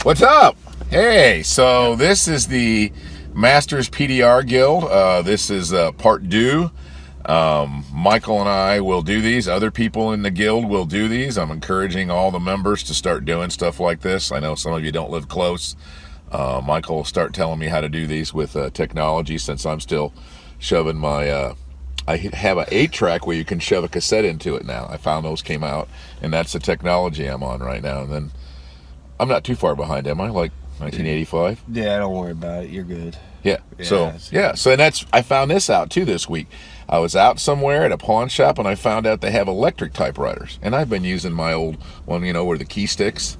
What's up? Hey, so this is the Masters PDR Guild. This is part 2. Michael and I will do these. Other people in the guild will do these. I'm encouraging all the members to start doing stuff like this. I know some of you don't live close. Michael will start telling me how to do these with technology, since I'm still shoving my... I have an 8-track where you can shove a cassette into it now. I found those came out, and that's the technology I'm on right now. And then I'm not too far behind, am I? Like 1985? Yeah, don't worry about it. You're good. Yeah. So that's, I found this out too this week. I was out somewhere at a pawn shop and I found out they have electric typewriters. And I've been using my old one, where the key sticks.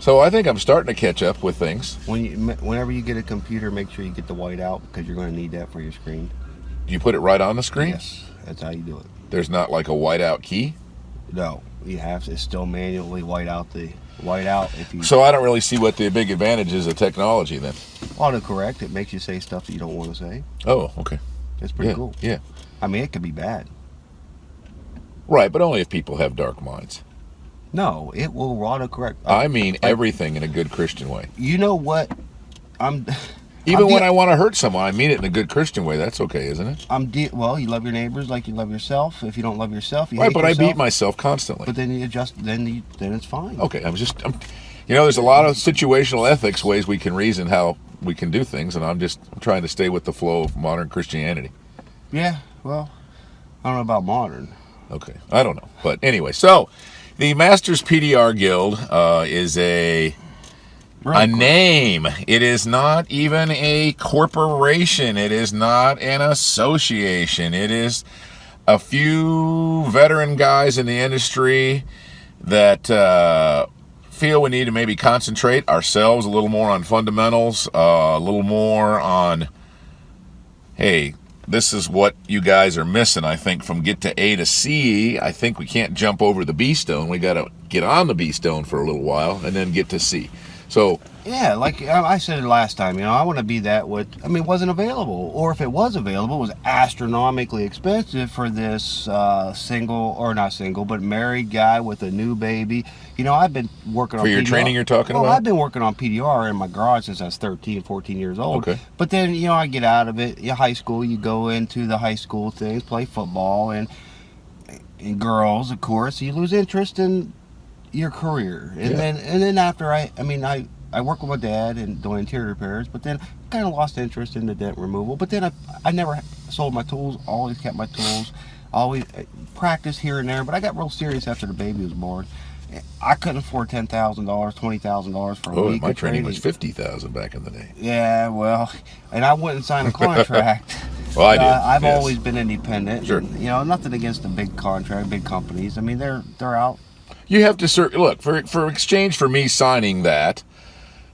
So I think I'm starting to catch up with things. Whenever you get a computer, make sure you get the white out, because you're going to need that for your screen. Do you put it right on the screen? Yes, that's how you do it. There's not like a whiteout key? No, you have to still manually white out if you... So I don't really see what the big advantage is of technology then. Autocorrect, it makes you say stuff that you don't want to say. Oh, okay. That's pretty cool. Yeah. I mean, it could be bad. Right, but only if people have dark minds. No, it will autocorrect. I mean everything in a good Christian way. You know what? Even when I want to hurt someone, I mean it in a good Christian way. That's okay, isn't it? Well, you love your neighbors like you love yourself. If you don't love yourself, you hate yourself. Right, but I beat myself constantly. But then you adjust. Then it's fine. Okay, there's a lot of situational ethics ways we can reason how we can do things, and I'm trying to stay with the flow of modern Christianity. Yeah, well, I don't know about modern. Okay, I don't know, but anyway, so the Masters PDR Guild is a name. It is not even a corporation. It is not an association. It is a few veteran guys in the industry that feel we need to maybe concentrate ourselves a little more on fundamentals, a little more on, hey, this is what you guys are missing, I think, from get to A to C. I think we can't jump over the B stone. We got to get on the B stone for a little while and then get to C. So yeah, like I said it last time, I want to be that it wasn't available, or if it was available, it was astronomically expensive for this married guy with a new baby. I've been working on for your PDR. Training you're talking about? I've been working on PDR in my garage since I was 13, 14 years old. Okay. But then, I get out of it. High school, you go into the high school things, play football, and girls, of course, you lose interest in your career. And then after I work with my dad and doing interior repairs, but then kind of lost interest in the dent removal. But then I never sold my tools, always kept my tools, always practiced here and there. But I got real serious after the baby was born. I couldn't afford $10,000, $20,000 for a week. My training was $50,000 back in the day. Yeah, well, and I wouldn't sign a contract. Well, I did. I've always been independent. Sure. And, nothing against the big companies. I mean, they're out. You have to look for exchange for me signing that.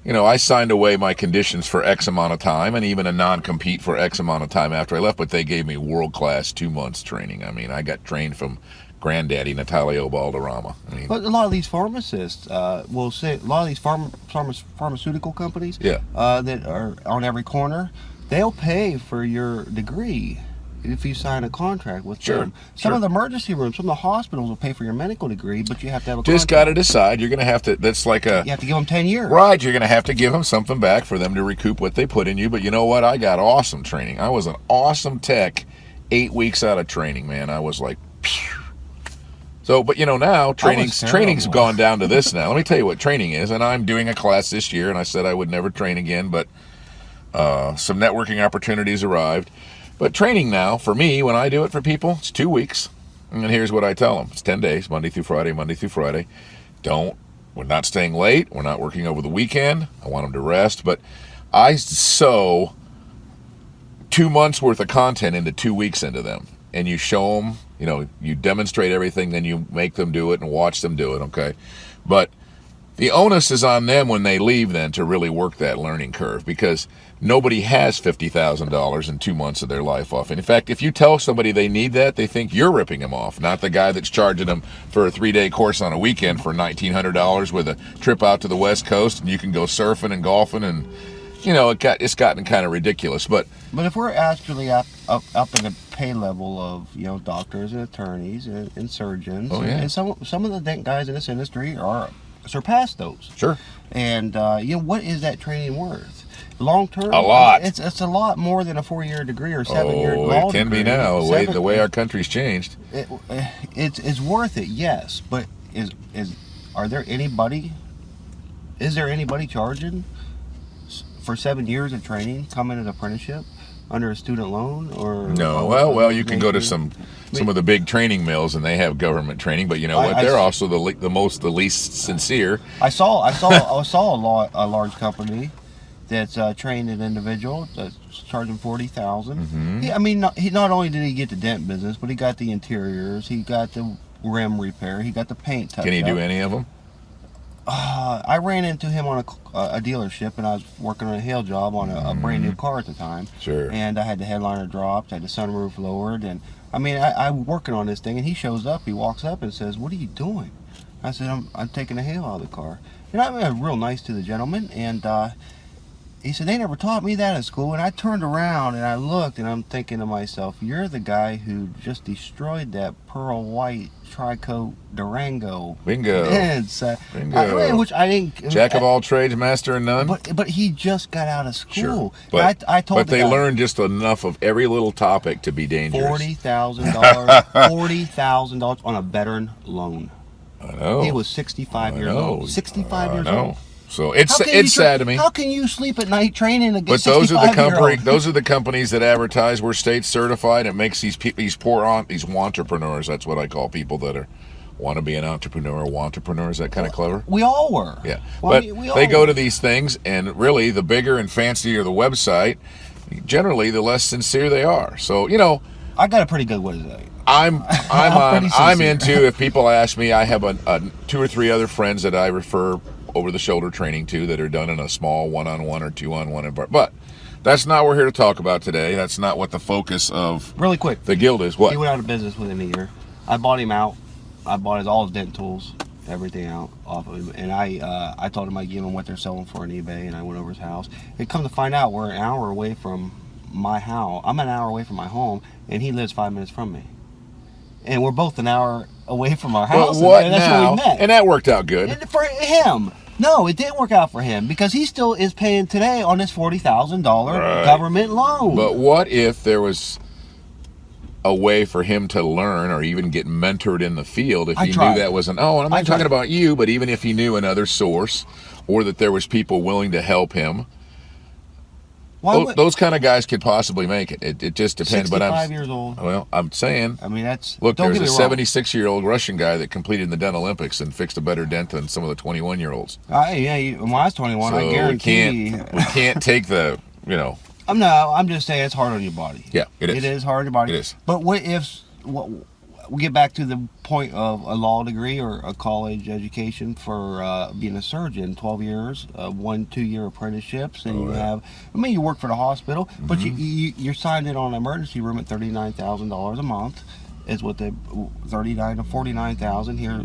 I signed away my conditions for X amount of time, and even a non-compete for X amount of time after I left. But they gave me world-class 2 months training. I mean, I got trained from Granddaddy Natalio Balderrama. But a lot of these pharmacists will say, a lot of these pharmaceutical companies that are on every corner, they'll pay for your degree if you sign a contract with them. Some of the emergency rooms, some of the hospitals will pay for your medical degree, but you have to have a contract. Just got to decide. You're going to have to, that's like you have to give them 10 years. Right, you're going to have to give them something back for them to recoup what they put in you. But you know what? I got awesome training. I was an awesome tech 8 weeks out of training, man. I was like, phew. So, but now training's gone down to this now. Let me tell you what training is, and I'm doing a class this year, and I said I would never train again, but some networking opportunities arrived. But training now, for me, when I do it for people, it's 2 weeks. And here's what I tell them. It's 10 days, Monday through Friday. We're not staying late. We're not working over the weekend. I want them to rest. But I sew 2 months worth of content into 2 weeks into them. And you show them, you demonstrate everything, then you make them do it and watch them do it, okay? But the onus is on them when they leave then to really work that learning curve, because nobody has $50,000 in 2 months of their life off. And in fact, if you tell somebody they need that, they think you're ripping them off, not the guy that's charging them for a 3-day course on a weekend for $1,900 with a trip out to the West Coast, and you can go surfing and golfing, and it's gotten kind of ridiculous. But if we're actually up in the pay level of doctors and attorneys and surgeons, and some of the guys in this industry are surpass those. Sure. And what is that training worth? Long term, A lot. It's a lot more than a 4-year degree or 7-year law it can degree. be now. The way our country's changed. It's worth it, yes. But is there anybody charging for 7 years of training, come in as an apprenticeship under a student loan or no? Well, you can go to some of the big training mills and they have government training, but you know what? They're also the least sincere. I saw a large company that's trained an individual that's charging $40,000. He not only did he get the dent business, but he got the interiors, he got the rim repair, he got the paint touch. Can he do any of them? I ran into him on a dealership, and I was working on a hail job on a brand new car at the time. Sure. And I had the headliner dropped, I had the sunroof lowered, and I'm working on this thing, and he shows up, he walks up and says, "What are you doing?" I said, I'm taking the hail out of the car. And I was real nice to the gentleman, and he said, "They never taught me that in school." And I turned around and I looked, and I'm thinking to myself, you're the guy who just destroyed that pearl white tri-coat Durango. Bingo. Bingo. Which I didn't. Jack of all trades, master of none. But he just got out of school. Sure. But I told they learned just enough of every little topic to be dangerous. $40,000 on a veteran loan. I know. He was 65 years old. 65 years old. So it's sad to me. How can you sleep at night training against? But those are the companies that advertise we're state certified. It makes these entrepreneurs. That's what I call people that want to be an entrepreneur. Wantrepreneurs. Is that kind of clever? We all were. Yeah, well, but they go to these things, and really, the bigger and fancier the website, generally, the less sincere they are. So I got a pretty good website. I'm into. If people ask me, I have a 2 or 3 other friends that I refer over-the-shoulder training to that are done in a small 1-on-1 or 2-on-1 environment. But that's not what we're here to talk about today. That's not what the focus of really quick the guild is. What? He went out of business within a year. I bought him out. I bought all his dent tools, everything out off of him, and I told him I'd give him what they're selling for on eBay, and I went over his house. And come to find out, we're an hour away from my house. I'm an hour away from my home, and he lives 5 minutes from me. And we're both an hour away from our house. But what and that's now? Where we met. And that worked out good. And for him. No, it didn't work out for him because he still is paying today on this $40,000 government loan. But what if there was a way for him to learn or even get mentored in the field if he knew that wasn't, I'm not talking about you, but even if he knew another source or that there was people willing to help him? Those kind of guys could possibly make it. It just depends. 65 years old. Well, I'm saying. That's. Look, there's a 76-year-old Russian guy that competed in the Dent Olympics and fixed a better dent than some of the 21-year-olds. When I was 21, I guarantee. We can't take the. I'm just saying it's hard on your body. Yeah, it is. It is hard on your body. It is. But what if we get back to the point of a law degree or a college education for being a surgeon, 12 years, 1-2-year apprenticeships, and you work for the hospital, but you're signed in on an emergency room at $39,000 a month. Is what they $39,000 to $49,000 here.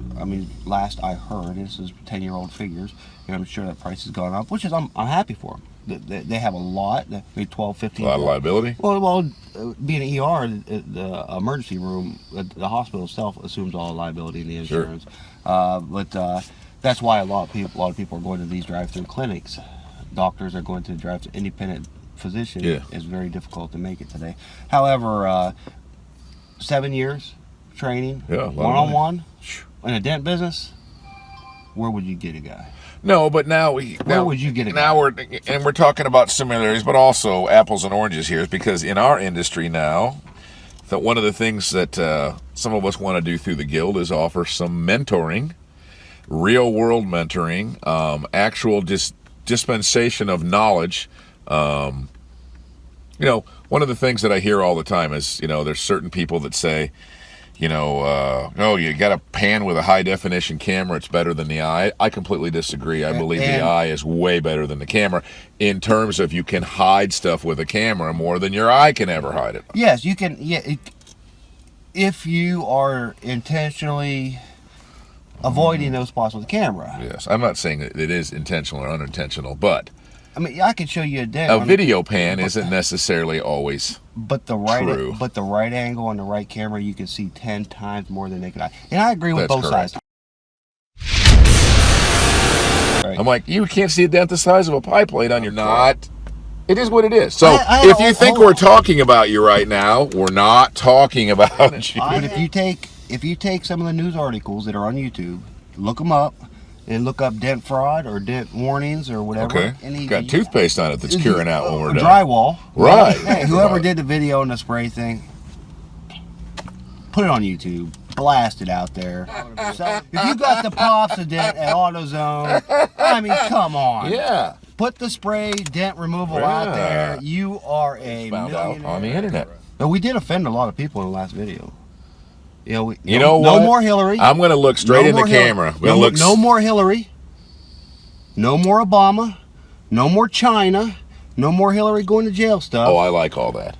Last I heard, this is 10-year-old figures, and I'm sure that price has gone up, which is I'm happy for them. They have a lot, maybe 12, 15. A lot of liability? Well, being an ER, the emergency room, the hospital itself assumes all liability in the insurance. Sure. But that's why a lot of people are going to these drive-through clinics. Doctors are going to drive-through. Independent physician is very difficult to make it today. However, 7 years training, one-on-one, in a dent business, where would you get a guy? No, but where would you get it? Now we're talking about similarities, but also apples and oranges here, because in our industry now, that one of the things that some of us want to do through the guild is offer some mentoring, real world mentoring, actual dispensation of knowledge. One of the things that I hear all the time is, there's certain people that say, you got a pan with a high definition camera, it's better than the eye. I completely disagree. I believe the eye is way better than the camera in terms of you can hide stuff with a camera more than your eye can ever hide it. Yes, you can. Yeah, if you are intentionally avoiding those spots with the camera. Yes, I'm not saying that it is intentional or unintentional, but I can show you a dent. A video pan isn't necessarily always true. But the right angle on the right camera, you can see 10 times more than naked eye. And I agree with both sides. Right. I'm like, you can't see a dent the size of a pie plate on your car. It is what it is. So I if you think we're talking about you right now, we're not talking about you. But if you take some of the news articles that are on YouTube, look them up, and look up dent fraud or dent warnings or whatever. Okay. And Got toothpaste on it that's curing out when we're done. Drywall. Right. Hey, whoever did the video and the spray thing, put it on YouTube. Blast it out there. So, if you got the pops of dent at AutoZone, I mean, come on. Yeah. Put the spray dent removal Yeah. out there. You are a Found out millionaire. on the internet. But we did offend a lot of people in the last video. You know, know no what? more Hillary. I'm going to look straight in the camera. No more Hillary. No more Obama. No more China. No more Hillary going to jail stuff. Oh, I like all that.